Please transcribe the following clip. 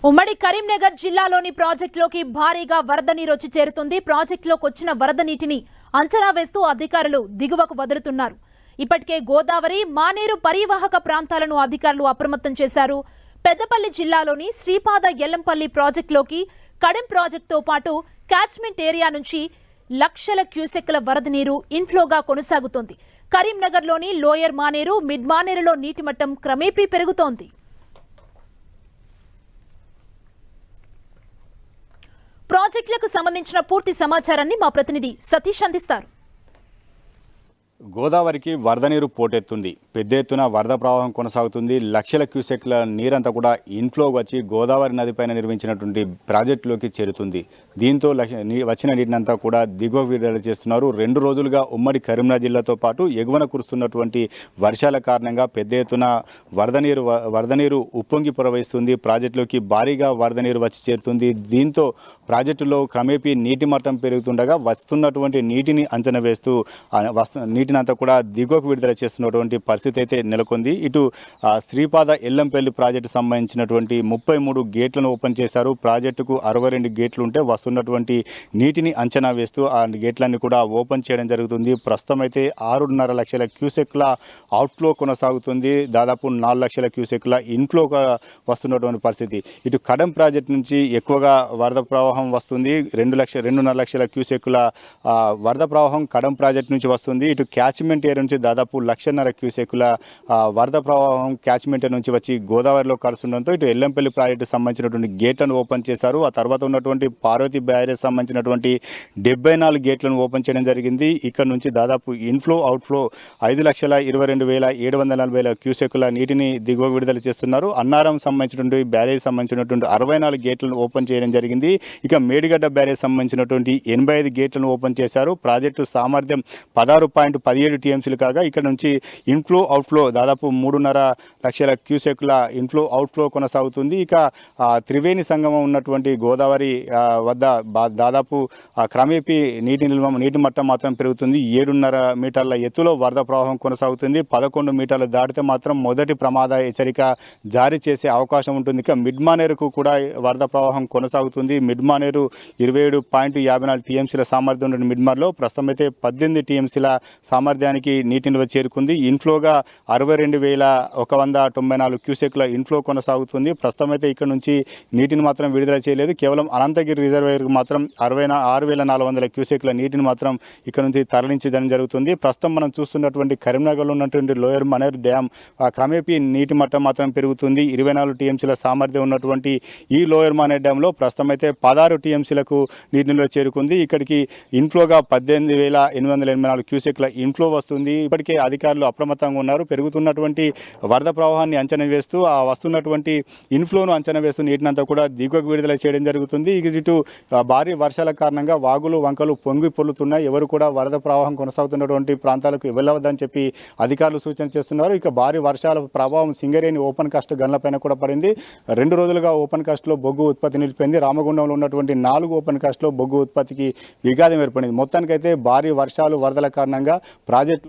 ఉమ్మడి కరీంనగర్ జిల్లాలోని ప్రాజెక్టులోకి భారీగా వరద నీరు వచ్చి చేరుతుంది. ప్రాజెక్టులోకి వచ్చిన వరద నీటిని అంచనా వేస్తూ అధికారులు దిగువకు వదులుతున్నారు. ఇప్పటికే గోదావరి, మానేరు పరివాహక ప్రాంతాలను అధికారులు అప్రమత్తం చేశారు. పెద్దపల్లి జిల్లాలోని శ్రీపాద ఎల్లంపల్లి ప్రాజెక్టులోకి కడెం ప్రాజెక్టుతో పాటు క్యాచ్మెంట్ ఏరియా నుంచి లక్షల క్యూసెక్ల వరద నీరు ఇన్ఫ్లోగా కొనసాగుతోంది. కరీంనగర్లోని లోయర్ మానేరు, మిడ్ మానేరులో నీటి మట్టం క్రమేపీ పెరుగుతోంది. ప్రాజెక్టులకు సంబంధించిన పూర్తి సమాచారాన్ని మా ప్రతినిధి సతీష్ అందిస్తారు. గోదావరికి వరద నీరు పోటెత్తుంది. పెద్ద ఎత్తున వరద ప్రవాహం కొనసాగుతుంది. లక్షల క్యూసెక్ల నీరంతా కూడా ఇన్ఫ్లో వచ్చి గోదావరి నదిపైన నిర్మించినటువంటి ప్రాజెక్టులోకి చేరుతుంది. దీంతో వచ్చిన నీటినంతా కూడా దిగువ విడుదల చేస్తున్నారు. 2 రోజులుగా ఉమ్మడి కరీంనగర్ జిల్లాతో పాటు ఎగువన కురుస్తున్నటువంటి వర్షాల కారణంగా పెద్ద ఎత్తున వరద నీరు ఉప్పొంగి ప్రవహిస్తుంది. ప్రాజెక్టులోకి భారీగా వరద నీరు వచ్చి చేరుతుంది. దీంతో ప్రాజెక్టులో క్రమేపీ నీటి మట్టం పెరుగుతుండగా వస్తున్నటువంటి నీటిని అంచనా వేస్తూ నీటినంతా కూడా దిగువకు విడుదల చేస్తున్నటువంటి పరిస్థితి అయితే నెలకొంది. ఇటు శ్రీపాద ఎల్లంపల్లి ప్రాజెక్టు సంబంధించినటువంటి 33 గేట్లను ఓపెన్ చేశారు. ప్రాజెక్టుకు 62 గేట్లు ఉంటే వస్తున్నటువంటి నీటిని అంచనా వేస్తూ ఆ గేట్లన్నీ కూడా ఓపెన్ చేయడం జరుగుతుంది. ప్రస్తుతం అయితే 6.5 లక్షల క్యూసెక్ల అవుట్ఫ్లో కొనసాగుతుంది. దాదాపు 4 లక్షల క్యూసెక్ల ఇన్ఫ్లో వస్తున్నటువంటి పరిస్థితి. ఇటు కడెం ప్రాజెక్టు నుంచి ఎక్కువగా వరద ప్రవాహం వస్తుంది. 2.5 లక్షల క్యూసెక్ల వరద ప్రవాహం కడెం ప్రాజెక్టు నుంచి వస్తుంది. ఇటు క్యాచ్మెంట్ ఏరియా నుంచి దాదాపు 1.5 క్యూసెక్ల వరద ప్రవాహం క్యాచ్మెంట్ నుంచి వచ్చి గోదావరిలో కలుస్తుండడంతో ఇటు ఎల్లంపల్లి ప్రాజెక్టు సంబంధించినటువంటి గేట్లను ఓపెన్ చేశారు. ఆ తర్వాత ఉన్నటువంటి పార్వతి బ్యారేజ్ సంబంధించినటువంటి 74 గేట్లను ఓపెన్ చేయడం జరిగింది. ఇక్కడ నుంచి దాదాపు ఇన్ఫ్లో అవుట్ఫ్లో 5,22,740 క్యూసెక్ల నీటిని దిగువ విడుదల చేస్తున్నారు. అన్నారం సంబంధించినటువంటి బ్యారేజ్ సంబంధించినటువంటి 64 గేట్లను ఓపెన్ చేయడం జరిగింది. ఇక మేడిగడ్డ బ్యారేజ్ సంబంధించినటువంటి 85 గేట్లను ఓపెన్ చేశారు. ప్రాజెక్టు సామర్థ్యం 16.17 టీఎంసీలు కాగా ఇక్కడ నుంచి ఇన్ఫ్లో అవుట్ఫ్లో దాదాపు 3.5 లక్షల క్యూసెక్ల ఇన్ఫ్లో అవుట్ఫ్లో కొనసాగుతుంది. ఇక త్రివేణి సంగమం ఉన్నటువంటి గోదావరి వద్ద దాదాపు క్రమేపీ నీటి మట్టం మాత్రం పెరుగుతుంది. 7.5 మీటర్ల ఎత్తులో వరద ప్రవాహం కొనసాగుతుంది. 11 మీటర్లు దాటితే మాత్రం మొదటి ప్రమాద హెచ్చరిక జారీ చేసే అవకాశం ఉంటుంది. ఇక మిడ్ మానేరుకు కూడా వరద ప్రవాహం కొనసాగుతుంది. మిడ్ మానేరు 27.54 టీఎంసీల సామర్థ్యం ఉన్న మిడ్ మానేరులో ప్రస్తుతం అయితే 18 టీఎంసీల సామర్థ్యానికి నీటి నిల్వ చేరుకుంది. ఇన్ఫ్లోగా 62,194 క్యూసెక్ల ఇన్ఫ్లో కొనసాగుతుంది. ప్రస్తుతం అయితే ఇక్కడ నుంచి నీటిని మాత్రం విడుదల చేయలేదు. కేవలం అనంతగిరి రిజర్వాయర్కు మాత్రం 6,400 క్యూసెక్ల నీటిని మాత్రం ఇక్కడ నుంచి తరలించడం జరుగుతుంది. ప్రస్తుతం మనం చూస్తున్నటువంటి కరీంనగర్లో ఉన్నటువంటి లోయర్ మానేరు డ్యామ్ క్రమేపీ నీటి మట్టం మాత్రం పెరుగుతుంది. 24 టీఎంసీల సామర్థ్యం ఉన్నటువంటి ఈ లోయర్ మానేరు డ్యాంలో ప్రస్తుతం అయితే 16 టీఎంసీలకు నీటి నిల్వ చేరుకుంది. ఇక్కడికి ఇన్ఫ్లోగా 18,884 క్యూసెక్ల ఇన్ఫ్లో వస్తుంది. ఇప్పటికే అధికారులు అప్రమత్తంగా ఉన్నారు. పెరుగుతున్నటువంటి వరద ప్రవాహాన్ని అంచనా వేస్తూ ఆ వస్తున్నటువంటి ఇన్ఫ్లోను అంచనా వేస్తూ నీటినంతా కూడా దిగువకు విడుదల చేయడం జరుగుతుంది. ఇటు భారీ వర్షాల కారణంగా వాగులు వంకలు పొంగి పొల్లుతున్నాయి. ఎవరు కూడా వరద ప్రవాహం కొనసాగుతున్నటువంటి ప్రాంతాలకు వెళ్ళవద్దని చెప్పి అధికారులు సూచన చేస్తున్నారు. ఇక భారీ వర్షాల ప్రభావం సింగరేణి ఓపెన్ కాస్ట్ గన్లపైన కూడా పడింది. 2 రోజులుగా ఓపెన్ కాస్ట్లో బొగ్గు ఉత్పత్తి నిలిచిపోయింది. రామగుండంలో ఉన్నటువంటి 4 ఓపెన్ కాస్ట్లో బొగ్గు ఉత్పత్తికి విఘాతం ఏర్పడింది. మొత్తానికైతే భారీ వర్షాలు వరదల కారణంగా ప్రాజెక్టు